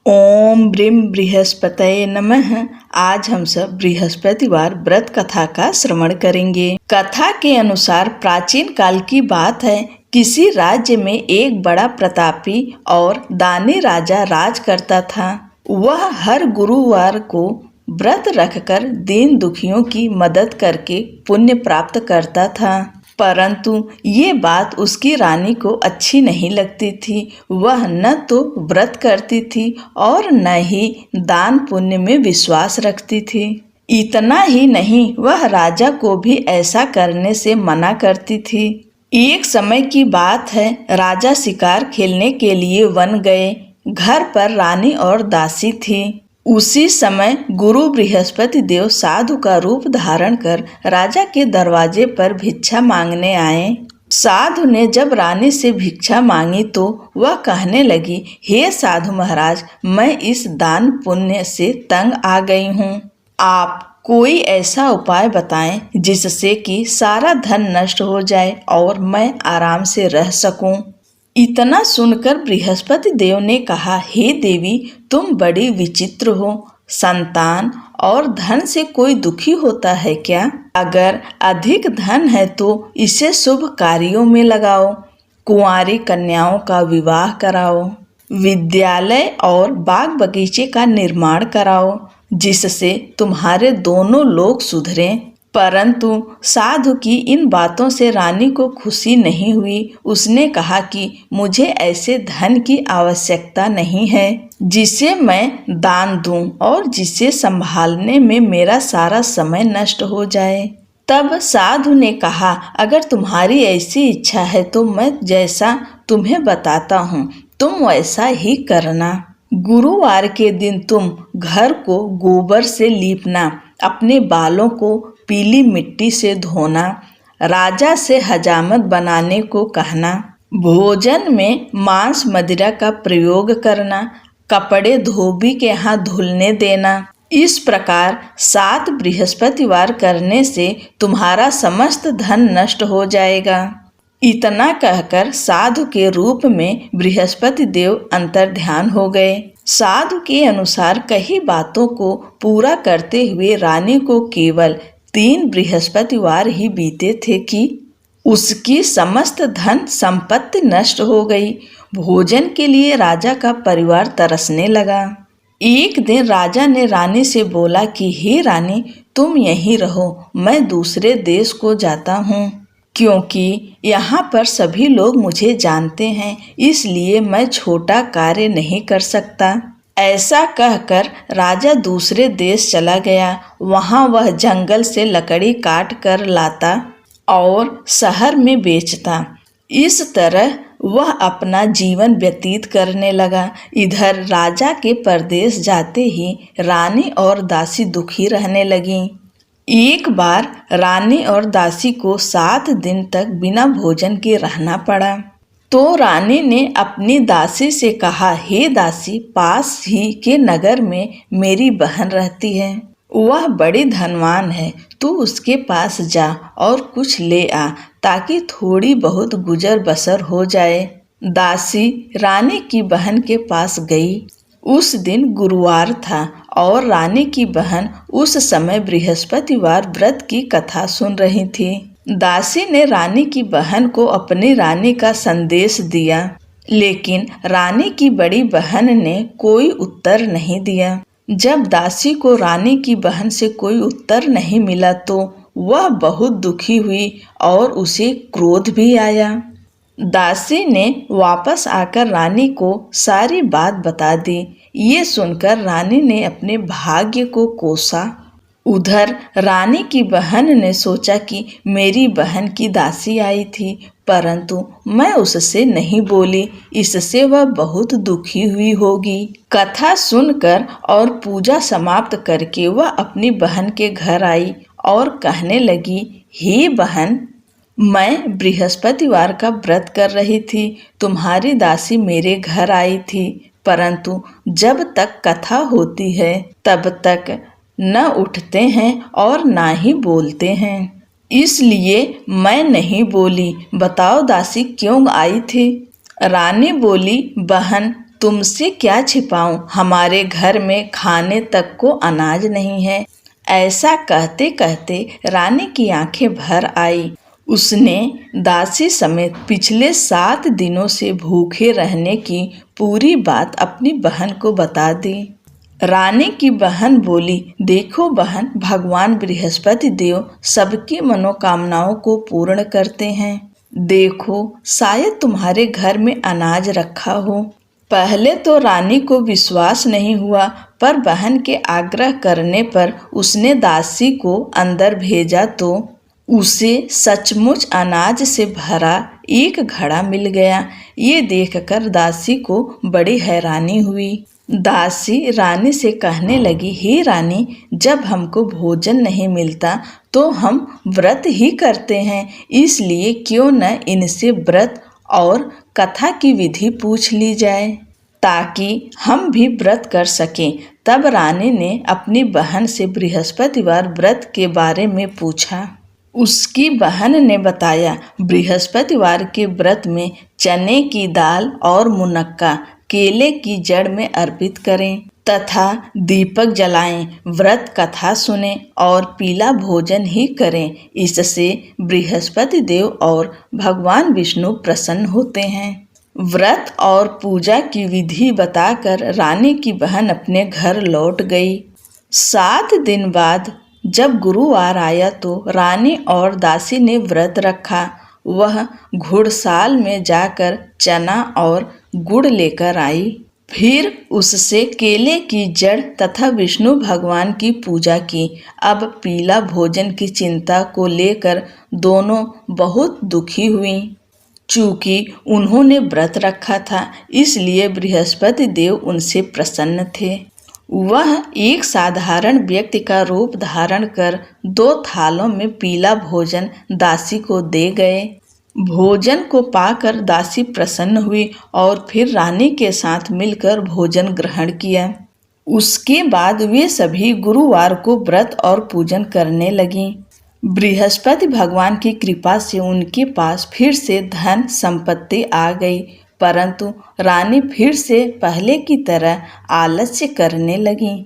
ओम brim बृहस्पतये नमः। आज हम सब बृहस्पतिवार व्रत कथा का श्रवण करेंगे। कथा के अनुसार प्राचीन काल की बात है। किसी राज्य में एक बड़ा प्रतापी और दानी राजा राज करता था। वह हर गुरुवार को व्रत रखकर दीन दुखियों की मदद करके पुण्य प्राप्त करता था। परंतु ये बात उसकी रानी को अच्छी नहीं लगती थी। वह न तो व्रत करती थी और न ही दान पुण्य में विश्वास रखती थी। इतना ही नहीं, वह राजा को भी ऐसा करने से मना करती थी। एक समय की बात है, राजा शिकार खेलने के लिए वन गए। घर पर रानी और दासी थी। उसी समय गुरु बृहस्पति देव साधु का रूप धारण कर राजा के दरवाजे पर भिक्षा मांगने आए। साधु ने जब रानी से भिक्षा मांगी तो वह कहने लगी, हे साधु महाराज, मैं इस दान पुण्य से तंग आ गई हूँ। आप कोई ऐसा उपाय बताएं जिससे कि सारा धन नष्ट हो जाए और मैं आराम से रह सकूं। इतना सुनकर बृहस्पति देव ने कहा, हे देवी, तुम बड़ी विचित्र हो। संतान और धन से कोई दुखी होता है क्या? अगर अधिक धन है तो इसे शुभ कार्यों में लगाओ। कुंवारी कन्याओं का विवाह कराओ। विद्यालय और बाग बगीचे का निर्माण कराओ, जिससे तुम्हारे दोनों लोग सुधरें। परंतु साधु की इन बातों से रानी को खुशी नहीं हुई। उसने कहा कि मुझे ऐसे धन की आवश्यकता नहीं है जिसे मैं दान दूं और जिसे संभालने में मेरा सारा समय नष्ट हो जाए। तब साधु ने कहा, अगर तुम्हारी ऐसी इच्छा है तो मैं जैसा तुम्हें बताता हूँ तुम वैसा ही करना। गुरुवार के दिन तुम घर को गोबर से लीपना, अपने बालों को पीली मिट्टी से धोना, राजा से हजामत बनाने को कहना, भोजन में मांस मदिरा का प्रयोग करना, कपड़े धोबी के यहाँ धुलने देना। इस प्रकार 7 बृहस्पतिवार करने से तुम्हारा समस्त धन नष्ट हो जाएगा। इतना कहकर साधु के रूप में बृहस्पति देव अंतर्ध्यान हो गए। साधु के अनुसार कई बातों को पूरा करते हुए रानी को केवल 3 बृहस्पतिवार ही बीते थे कि उसकी समस्त धन संपत्ति नष्ट हो गई। भोजन के लिए राजा का परिवार तरसने लगा। एक दिन राजा ने रानी से बोला कि हे रानी, तुम यहीं रहो, मैं दूसरे देश को जाता हूँ, क्योंकि यहाँ पर सभी लोग मुझे जानते हैं, इसलिए मैं छोटा कार्य नहीं कर सकता। ऐसा कहकर राजा दूसरे देश चला गया। वहाँ वह जंगल से लकड़ी काट कर लाता और शहर में बेचता। इस तरह वह अपना जीवन व्यतीत करने लगा। इधर राजा के परदेश जाते ही रानी और दासी दुखी रहने लगीं। एक बार रानी और दासी को 7 दिन तक बिना भोजन के रहना पड़ा। तो रानी ने अपनी दासी से कहा, हे दासी, पास ही के नगर में मेरी बहन रहती है। वह बड़ी धनवान है। तू उसके पास जा और कुछ ले आ, ताकि थोड़ी बहुत गुजर बसर हो जाए। दासी रानी की बहन के पास गई। उस दिन गुरुवार था और रानी की बहन उस समय बृहस्पतिवार व्रत की कथा सुन रही थी। दासी ने रानी की बहन को अपनी रानी का संदेश दिया, लेकिन रानी की बड़ी बहन ने कोई उत्तर नहीं दिया। जब दासी को रानी की बहन से कोई उत्तर नहीं मिला तो वह बहुत दुखी हुई और उसे क्रोध भी आया। दासी ने वापस आकर रानी को सारी बात बता दी। ये सुनकर रानी ने अपने भाग्य को कोसा। उधर रानी की बहन ने सोचा कि मेरी बहन की दासी आई थी, परंतु मैं उससे नहीं बोली, इससे वह बहुत दुखी हुई होगी। कथा सुनकर और पूजा समाप्त करके वह अपनी बहन के घर आई और कहने लगी, हे बहन, मैं बृहस्पतिवार का व्रत कर रही थी। तुम्हारी दासी मेरे घर आई थी, परंतु जब तक कथा होती है तब तक न उठते हैं और ना ही बोलते हैं, इसलिए मैं नहीं बोली। बताओ दासी क्यों आई थी? रानी बोली, बहन, तुमसे क्या छिपाऊं, हमारे घर में खाने तक को अनाज नहीं है। ऐसा कहते कहते रानी की आंखें भर आई। उसने दासी समेत पिछले 7 दिनों से भूखे रहने की पूरी बात अपनी बहन को बता दी। रानी की बहन बोली, देखो बहन, भगवान बृहस्पति देव सबकी मनोकामनाओं को पूर्ण करते हैं। देखो, शायद तुम्हारे घर में अनाज रखा हो। पहले तो रानी को विश्वास नहीं हुआ, पर बहन के आग्रह करने पर उसने दासी को अंदर भेजा तो उसे सचमुच अनाज से भरा एक घड़ा मिल गया। ये देखकर दासी को बड़ी हैरानी हुई। दासी रानी से कहने लगी, हे रानी, जब हमको भोजन नहीं मिलता तो हम व्रत ही करते हैं, इसलिए क्यों न इनसे व्रत और कथा की विधि पूछ ली जाए ताकि हम भी व्रत कर सकें। तब रानी ने अपनी बहन से बृहस्पतिवार व्रत के बारे में पूछा। उसकी बहन ने बताया, बृहस्पतिवार के व्रत में चने की दाल और मुनक्का केले की जड़ में अर्पित करें तथा दीपक जलाएं, व्रत कथा सुने और पीला भोजन ही करें। इससे बृहस्पति देव और भगवान विष्णु प्रसन्न होते हैं। व्रत और पूजा की विधि बताकर रानी की बहन अपने घर लौट गई। 7 दिन बाद जब गुरुवार आया तो रानी और दासी ने व्रत रखा। वह घुड़साल में जाकर चना और गुड़ लेकर आई। फिर उससे केले की जड़ तथा विष्णु भगवान की पूजा की। अब पीला भोजन की चिंता को लेकर दोनों बहुत दुखी हुई। चूँकि उन्होंने व्रत रखा था, इसलिए बृहस्पति देव उनसे प्रसन्न थे। वह एक साधारण व्यक्ति का रूप धारण कर 2 थालों में पीला भोजन दासी को दे गए। भोजन को पाकर दासी प्रसन्न हुई और फिर रानी के साथ मिलकर भोजन ग्रहण किया। उसके बाद वे सभी गुरुवार को व्रत और पूजन करने लगीं। बृहस्पति भगवान की कृपा से उनके पास फिर से धन संपत्ति आ गई, परंतु रानी फिर से पहले की तरह आलस्य करने लगी।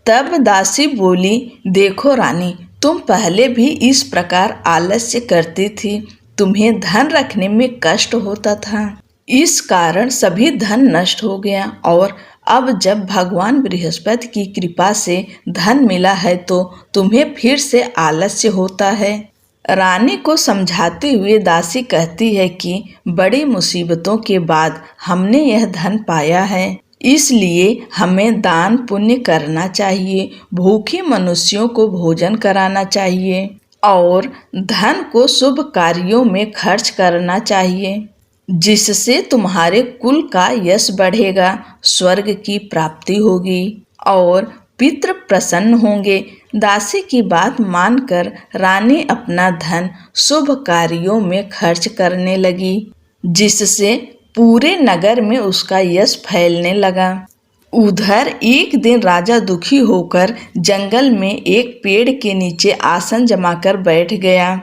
तब दासी बोली, देखो रानी, तुम पहले भी इस प्रकार आलस्य करती थी। तुम्हें धन रखने में कष्ट होता था, इस कारण सभी धन नष्ट हो गया, और अब जब भगवान बृहस्पति की कृपा से धन मिला है तो तुम्हें फिर से आलस्य होता है। रानी को समझाते हुए दासी कहती है कि बड़ी मुसीबतों के बाद हमने यह धन पाया है, इसलिए हमें दान पुण्य करना चाहिए, भूखे मनुष्यों को भोजन कराना चाहिए और धन को शुभ कार्यों में खर्च करना चाहिए, जिससे तुम्हारे कुल का यश बढ़ेगा, स्वर्ग की प्राप्ति होगी और पितृ प्रसन्न होंगे। दासी की बात मानकर रानी अपना धन शुभ कार्यों में खर्च करने लगी, जिससे पूरे नगर में उसका यश फैलने लगा। उधर एक दिन राजा दुखी होकर जंगल में एक पेड़ के नीचे आसन जमाकर बैठ गया।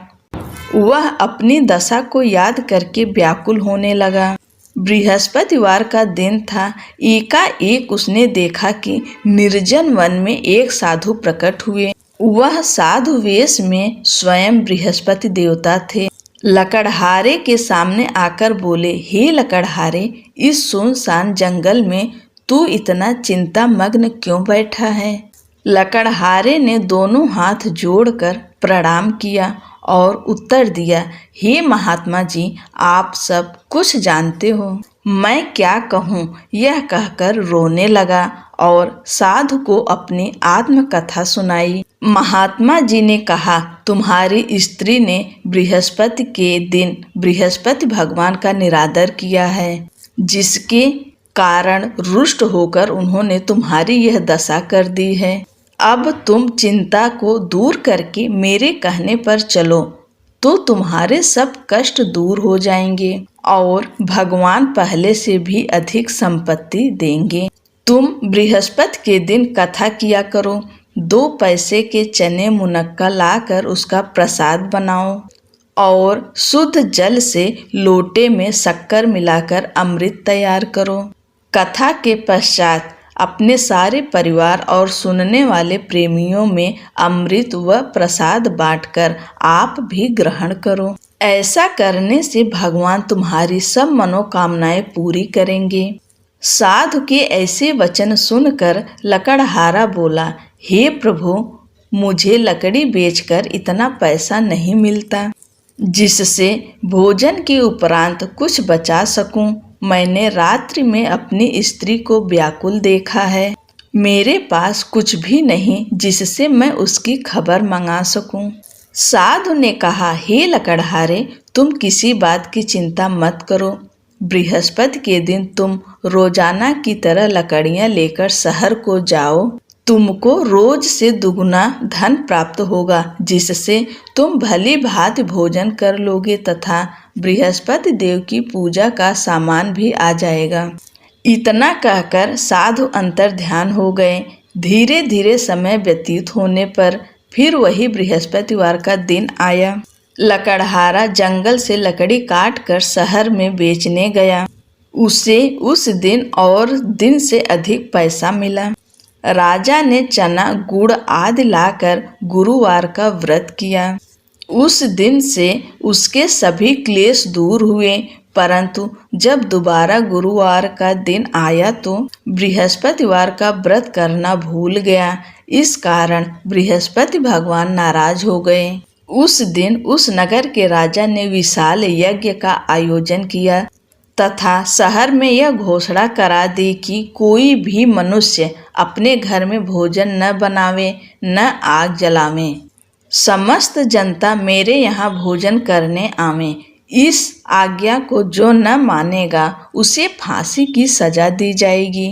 वह अपनी दशा को याद करके व्याकुल होने लगा। बृहस्पतिवार का दिन था। एकाएक उसने देखा कि निर्जन वन में एक साधु प्रकट हुए। वह साधु वेश में स्वयं बृहस्पति देवता थे। लकड़हारे के सामने आकर बोले, हे लकड़हारे, इस सुनसान जंगल में तू इतना चिंता मग्न क्यों बैठा है? लकड़हारे ने दोनों हाथ जोड़कर प्रणाम किया और उत्तर दिया, हे महात्मा जी, आप सब कुछ जानते हो, मैं क्या कहूँ। यह कहकर रोने लगा और साधु को अपनी आत्मकथा सुनाई। महात्मा जी ने कहा, तुम्हारी स्त्री ने बृहस्पति के दिन बृहस्पति भगवान का निरादर किया है, जिसके कारण रुष्ट होकर उन्होंने तुम्हारी यह दशा कर दी है। अब तुम चिंता को दूर करके मेरे कहने पर चलो तो तुम्हारे सब कष्ट दूर हो जाएंगे और भगवान पहले से भी अधिक संपत्ति देंगे। तुम बृहस्पति के दिन कथा किया करो। 2 पैसे के चने मुनक्का लाकर उसका प्रसाद बनाओ और शुद्ध जल से लोटे में शक्कर मिलाकर अमृत तैयार करो। कथा के पश्चात अपने सारे परिवार और सुनने वाले प्रेमियों में अमृत व प्रसाद बांटकर आप भी ग्रहण करो। ऐसा करने से भगवान तुम्हारी सब मनोकामनाएं पूरी करेंगे। साधु के ऐसे वचन सुनकर लकड़हारा बोला, हे प्रभु, मुझे लकड़ी बेचकर इतना पैसा नहीं मिलता जिससे भोजन के उपरांत कुछ बचा सकूं। मैंने रात्रि में अपनी स्त्री को व्याकुल देखा है। मेरे पास कुछ भी नहीं जिससे मैं उसकी खबर मंगा सकूं। साधु ने कहा, हे लकड़हारे, तुम किसी बात की चिंता मत करो। बृहस्पति के दिन तुम रोजाना की तरह लकड़ियां लेकर शहर को जाओ। तुमको रोज से दुगुना धन प्राप्त होगा जिससे तुम भली भांति भोजन कर लोगे तथा बृहस्पति देव की पूजा का सामान भी आ जाएगा। इतना कहकर साधु अंतर ध्यान हो गए। धीरे धीरे समय व्यतीत होने पर फिर वही बृहस्पतिवार का दिन आया। लकड़हारा जंगल से लकड़ी काट कर शहर में बेचने गया। उसे उस दिन और दिन से अधिक पैसा मिला। राजा ने चना, गुड़ आदि लाकर गुरुवार का व्रत किया। उस दिन से उसके सभी क्लेश दूर हुए, परंतु जब दोबारा गुरुवार का दिन आया तो बृहस्पतिवार का व्रत करना भूल गया। इस कारण बृहस्पति भगवान नाराज हो गए। उस दिन उस नगर के राजा ने विशाल यज्ञ का आयोजन किया तथा शहर में यह घोषणा करा दी कि कोई भी मनुष्य अपने घर में भोजन न बनावे न आग जलावे। समस्त जनता मेरे यहाँ भोजन करने आवे। इस आज्ञा को जो न मानेगा उसे फांसी की सजा दी जाएगी।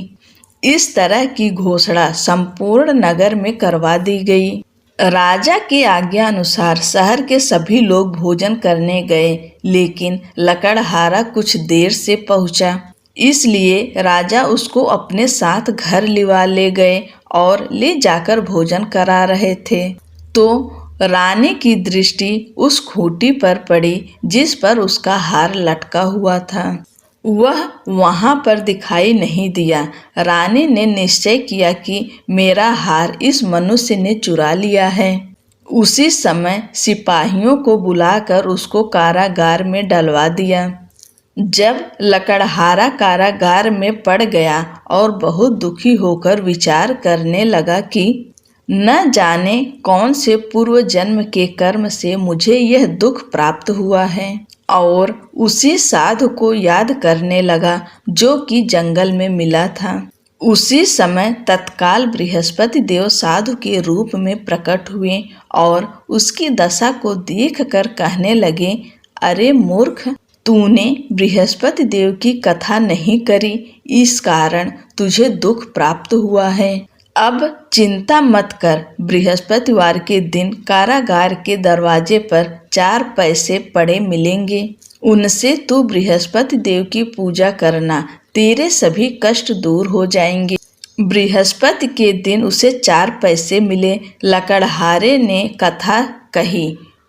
इस तरह की घोषणा संपूर्ण नगर में करवा दी गई। राजा की आज्ञा अनुसार शहर के सभी लोग भोजन करने गए, लेकिन लकड़हारा कुछ देर से पहुंचा। इसलिए राजा उसको अपने साथ घर लिवा ले गए और ले जाकर भोजन करा रहे थे तो रानी की दृष्टि उस खूंटी पर पड़ी जिस पर उसका हार लटका हुआ था। वह वहां पर दिखाई नहीं दिया। रानी ने निश्चय किया कि मेरा हार इस मनुष्य ने चुरा लिया है। उसी समय सिपाहियों को बुलाकर उसको कारागार में डलवा दिया। जब लकड़हारा कारागार में पड़ गया और बहुत दुखी होकर विचार करने लगा कि न जाने कौन से पूर्व जन्म के कर्म से मुझे यह दुख प्राप्त हुआ है, और उसी साधु को याद करने लगा जो कि जंगल में मिला था। उसी समय तत्काल बृहस्पति देव साधु के रूप में प्रकट हुए और उसकी दशा को देखकर कहने लगे, अरे मूर्ख, तूने बृहस्पति देव की कथा नहीं करी, इस कारण तुझे दुख प्राप्त हुआ है। अब चिंता मत कर। बृहस्पतिवार के दिन कारागार के दरवाजे पर 4 पैसे पड़े मिलेंगे। उनसे तू बृहस्पति देव की पूजा करना, तेरे सभी कष्ट दूर हो जाएंगे। बृहस्पति के दिन उसे 4 पैसे मिले। लकड़हारे ने कथा कही।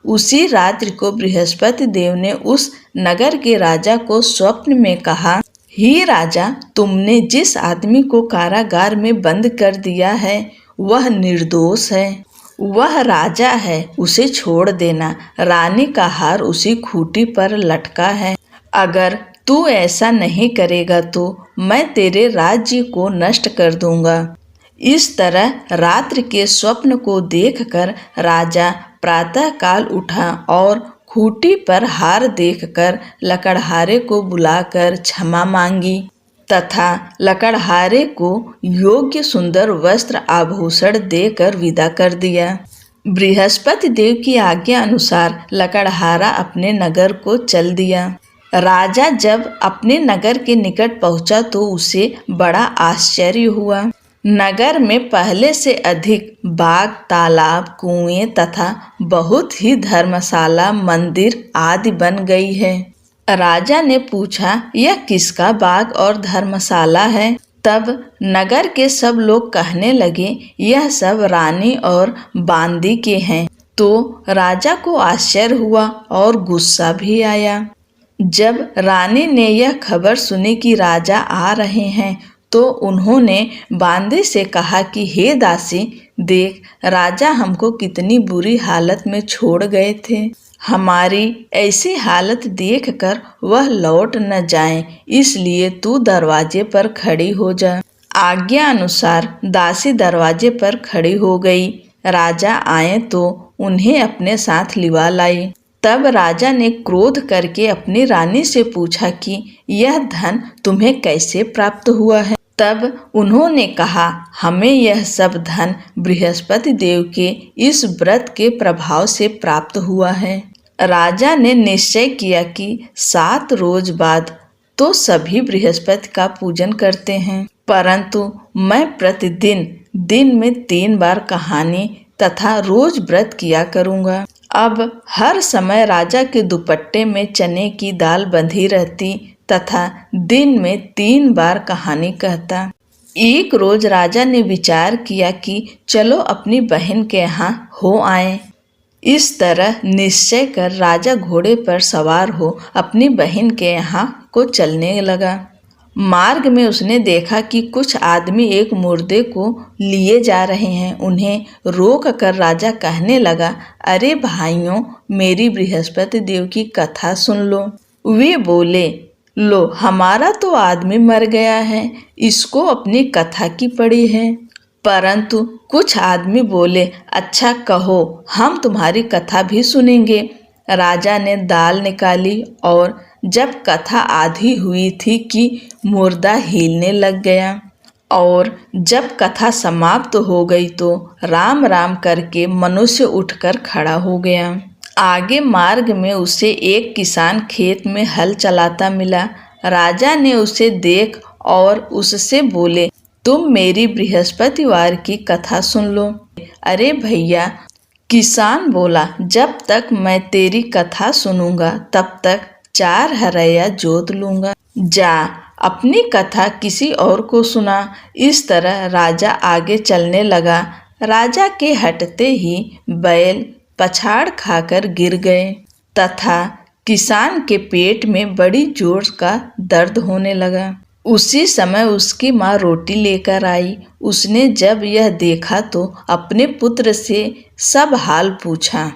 उसी रात्रि को बृहस्पति देव ने उस नगर के राजा को स्वप्न में कहा, हे राजा, तुमने जिस आदमी को कारागार में बंद कर दिया है वह निर्दोष है। वह राजा है, उसे छोड़ देना। रानी का हार उसी खूंटी पर लटका है। अगर तू ऐसा नहीं करेगा तो मैं तेरे राज्य को नष्ट कर दूंगा। इस तरह रात्रि के स्वप्न को देखकर राजा प्रातःकाल उठा और खूंटी पर हार देखकर लकड़हारे को बुलाकर क्षमा मांगी तथा लकड़हारे को योग्य सुंदर वस्त्र आभूषण देकर विदा कर दिया। बृहस्पति देव की आज्ञा अनुसार लकड़हारा अपने नगर को चल दिया। राजा जब अपने नगर के निकट पहुंचा तो उसे बड़ा आश्चर्य हुआ। नगर में पहले से अधिक बाग, तालाब, कुएं तथा बहुत ही धर्मशाला, मंदिर आदि बन गई है। राजा ने पूछा, यह किसका बाग और धर्मशाला है? तब नगर के सब लोग कहने लगे, यह सब रानी और बांदी के हैं। तो राजा को आश्चर्य हुआ और गुस्सा भी आया। जब रानी ने यह खबर सुनी कि राजा आ रहे हैं तो उन्होंने बांदे से कहा कि हे दासी, देख राजा हमको कितनी बुरी हालत में छोड़ गए थे। हमारी ऐसी हालत देखकर वह लौट न जाएं, इसलिए तू दरवाजे पर खड़ी हो जा। आज्ञा अनुसार दासी दरवाजे पर खड़ी हो गई। राजा आए तो उन्हें अपने साथ लिवा लाई। तब राजा ने क्रोध करके अपनी रानी से पूछा कि यह धन तुम्हें कैसे प्राप्त हुआ है। तब उन्होंने कहा, हमें यह सब धन बृहस्पति देव के इस व्रत के प्रभाव से प्राप्त हुआ है। राजा ने निश्चय किया कि 7 रोज बाद तो सभी बृहस्पति का पूजन करते हैं, परंतु मैं प्रतिदिन दिन में 3 बार कहानी तथा रोज व्रत किया करूँगा। अब हर समय राजा के दुपट्टे में चने की दाल बंधी रहती तथा दिन में 3 बार कहानी कहता। एक रोज राजा ने विचार किया कि चलो अपनी बहन के यहाँ हो आए। इस तरह निश्चय कर राजा घोड़े पर सवार हो अपनी बहन के यहाँ को चलने लगा। मार्ग में उसने देखा कि कुछ आदमी एक मुर्दे को लिए जा रहे हैं। उन्हें रोक कर राजा कहने लगा, अरे भाइयों, मेरी बृहस्पति देव की कथा सुन लो। वे बोले, लो हमारा तो आदमी मर गया है, इसको अपनी कथा की पड़ी है। परंतु कुछ आदमी बोले, अच्छा कहो, हम तुम्हारी कथा भी सुनेंगे। राजा ने दाल निकाली और जब कथा आधी हुई थी कि मुर्दा हिलने लग गया और जब कथा समाप्त हो गई तो राम राम करके मनुष्य उठकर खड़ा हो गया। आगे मार्ग में उसे एक किसान खेत में हल चलाता मिला। राजा ने उसे देख और उससे बोले, तुम मेरी बृहस्पतिवार की कथा सुन लो। अरे भैया, किसान बोला, जब तक मैं तेरी कथा सुनूंगा तब तक 4 हरैया जोत लूंगा। जा अपनी कथा किसी और को सुना। इस तरह राजा आगे चलने लगा। राजा के हटते ही बैल पछाड़ खाकर गिर गए तथा किसान के पेट में बड़ी जोर का दर्द होने लगा। उसी समय उसकी माँ रोटी लेकर आई। उसने जब यह देखा तो अपने पुत्र से सब हाल पूछा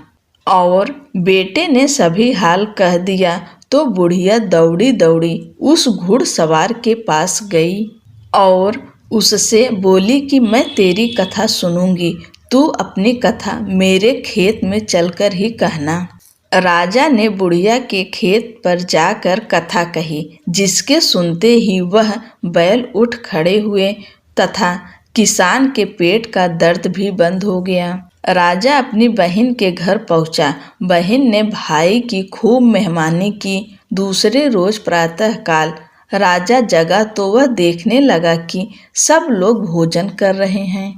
और बेटे ने सभी हाल कह दिया तो बुढ़िया दौड़ी दौड़ी उस घुड़सवार के पास गई और उससे बोली कि मैं तेरी कथा सुनूंगी, तू अपनी कथा मेरे खेत में चलकर ही कहना। राजा ने बुढ़िया के खेत पर जाकर कथा कही, जिसके सुनते ही वह बैल उठ खड़े हुए तथा किसान के पेट का दर्द भी बंद हो गया। राजा अपनी बहन के घर पहुंचा। बहन ने भाई की खूब मेहमानी की। दूसरे रोज प्रातःकाल राजा जगा तो वह देखने लगा कि सब लोग भोजन कर रहे हैं।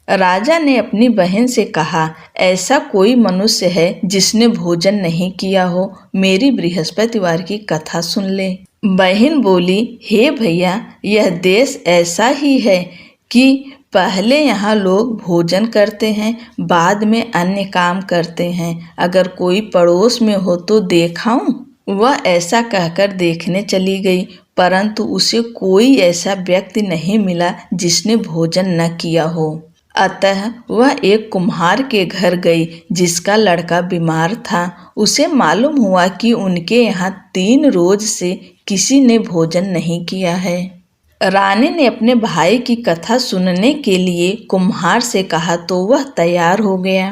राजा ने अपनी बहन से कहा, ऐसा कोई मनुष्य है जिसने भोजन नहीं किया हो, मेरी बृहस्पतिवार की कथा सुन ले। बहन बोली, हे भैया, यह देश ऐसा ही है कि पहले यहाँ लोग भोजन करते हैं, बाद में अन्य काम करते हैं। अगर कोई पड़ोस में हो तो देखाऊं। वह ऐसा कहकर देखने चली गई, परंतु उसे कोई ऐसा व्यक्ति नहीं मिला जिसने भोजन न किया हो। अतः वह एक कुम्हार के घर गई जिसका लड़का बीमार था। उसे मालूम हुआ कि उनके यहाँ 3 रोज से किसी ने भोजन नहीं किया है। रानी ने अपने भाई की कथा सुनने के लिए कुम्हार से कहा तो वह तैयार हो गया।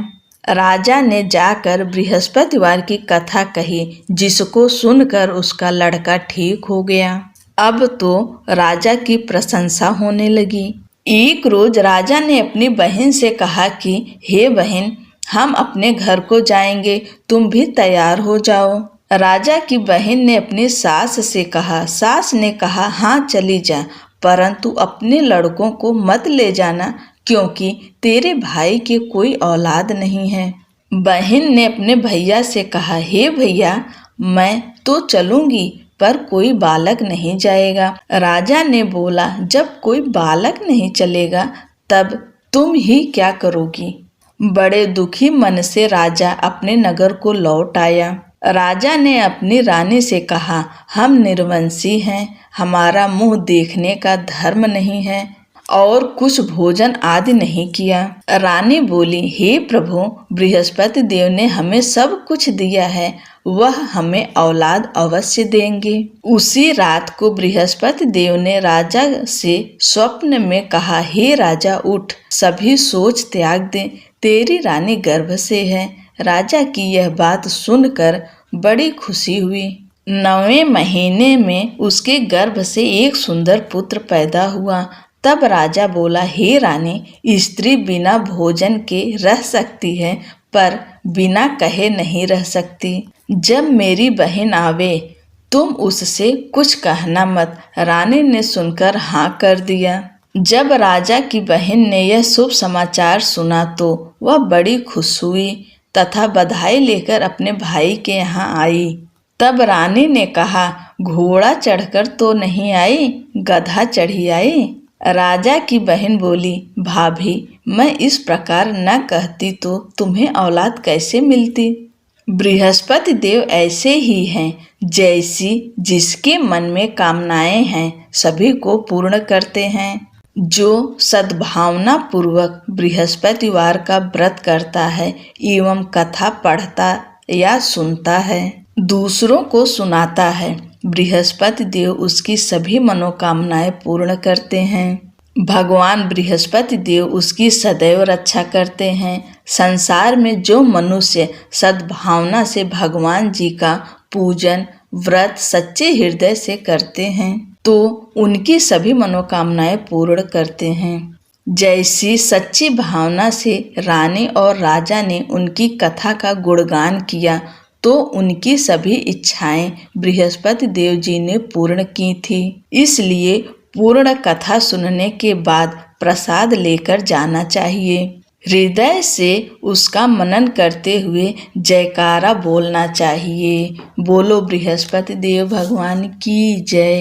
राजा ने जाकर बृहस्पतिवार की कथा कही, जिसको सुनकर उसका लड़का ठीक हो गया। अब तो राजा की प्रशंसा होने लगी। एक रोज राजा ने अपनी बहन से कहा कि हे बहन, हम अपने घर को जाएंगे, तुम भी तैयार हो जाओ। राजा की बहन ने अपनी सास से कहा। सास ने कहा, हाँ चली जा, परंतु अपने लड़कों को मत ले जाना, क्योंकि तेरे भाई के कोई औलाद नहीं है। बहन ने अपने भैया से कहा, हे भैया, मैं तो चलूंगी, पर कोई बालक नहीं जाएगा। राजा ने बोला, जब कोई बालक नहीं चलेगा तब तुम ही क्या करोगी। बड़े दुखी मन से राजा अपने नगर को लौट आया। राजा ने अपनी रानी से कहा, हम निर्वंशी हैं, हमारा मुंह देखने का धर्म नहीं है और कुछ भोजन आदि नहीं किया। रानी बोली, हे प्रभु, बृहस्पति देव ने हमें सब कुछ दिया है, वह हमें औलाद अवश्य देंगे। उसी रात को बृहस्पति देव ने राजा से स्वप्न में कहा, हे राजा उठ, सभी सोच त्याग दे, तेरी रानी गर्भ से है। राजा की यह बात सुनकर बड़ी खुशी हुई। 9वें महीने में उसके गर्भ से एक सुंदर पुत्र पैदा हुआ। तब राजा बोला, हे रानी, स्त्री बिना भोजन के रह सकती है, पर बिना कहे नहीं रह सकती। जब मेरी बहन आवे तुम उससे कुछ कहना मत। रानी ने सुनकर हाँ कर दिया। जब राजा की बहन ने यह शुभ समाचार सुना तो वह बड़ी खुश हुई तथा बधाई लेकर अपने भाई के यहाँ आई। तब रानी ने कहा, घोड़ा चढ़कर तो नहीं आई, गधा चढ़ी आई। राजा की बहन बोली, भाभी, मैं इस प्रकार न कहती तो तुम्हें औलाद कैसे मिलती। बृहस्पति देव ऐसे ही हैं, जैसी जिसके मन में कामनाएं हैं सभी को पूर्ण करते हैं। जो सद्भावना पूर्वक बृहस्पतिवार का व्रत करता है एवं कथा पढ़ता या सुनता है, दूसरों को सुनाता है, बृहस्पति देव उसकी सभी मनोकामनाएं पूर्ण करते हैं। भगवान बृहस्पति देव उसकी सदैव रक्षा करते हैं। संसार में जो मनुष्य सद्भावना से भगवान जी का पूजन व्रत सच्चे हृदय से करते हैं तो उनकी सभी मनोकामनाएं पूर्ण करते हैं। जैसी सच्ची भावना से रानी और राजा ने उनकी कथा का गुणगान किया तो उनकी सभी इच्छाएं बृहस्पति देव जी ने पूर्ण की थी। इसलिए पूर्ण कथा सुनने के बाद प्रसाद लेकर जाना चाहिए। हृदय से उसका मनन करते हुए जयकारा बोलना चाहिए। बोलो बृहस्पति देव भगवान की जय।